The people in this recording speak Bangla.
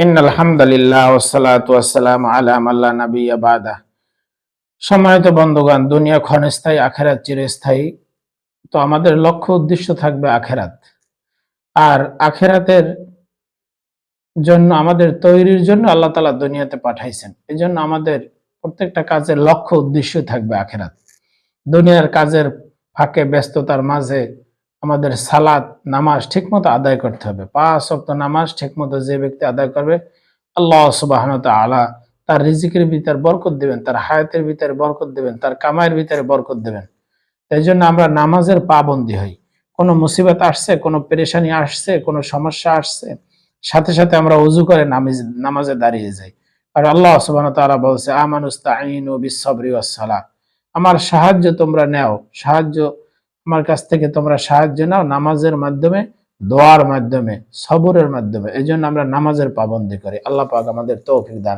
ইন্নাল হামদুলিল্লাহ ওয়াসসালাতু ওয়াসসালামু আলা মান লা নাবিয়্যা বাদা। সম্মানিত বন্ধুগণ, দুনিয়া ক্ষণস্থায়ী, আখিরাত চিরস্থায়ী। তো আমাদের লক্ষ্য উদ্দেশ্য থাকবে আখিরাত। আর আখিরাতের জন্য আমাদের তৈরির জন্য আল্লাহ তাআলা দুনিয়াতে পাঠাইছেন। এজন্য আমাদের প্রত্যেকটা কাজের লক্ষ্য উদ্দেশ্য থাকবে আখিরাত। দুনিয়ার কাজের ফাঁকে ব্যস্ততার মাঝে আমাদের সালাত নামাজ ঠিকমতো আদায় করতে হবে। ৫ ওয়াক্ত নামাজ ঠিকমতো যে ব্যক্তি আদায় করবে, আল্লাহ সুবহানাহু ওয়া তাআলা তার রিজিকের ভিতর বরকত দিবেন, তার হায়াতের ভিতরে বরকত দিবেন, তার কামাইয়ের ভিতরে বরকত দিবেন। এই জন্য আমরা নামাজের পাবন্দী হই। কোনো মুসিবত আসছে, কোনো পেরেশানি আসছে, কোনো সমস্যা আসছে, সাথে সাথে আমরা ওযু করে নামাজে দাঁড়িয়ে যাই। আর আল্লাহ সুবহানাহু ওয়া তাআলা বলছে, আমানুস্তাঈনু বিস-সাবরি ওয়াস-সালাহ। আমার সাহায্য তোমরা নেও, আমার কাছ থেকে তোমরা সাহায্য নাও নামাজের মাধ্যমে, দোয়ার মাধ্যমে, সবরের মাধ্যমে। এজন্য আমরা নামাজের পাবন্দী করি। আল্লাহ পাক আমাদের তৌফিক দান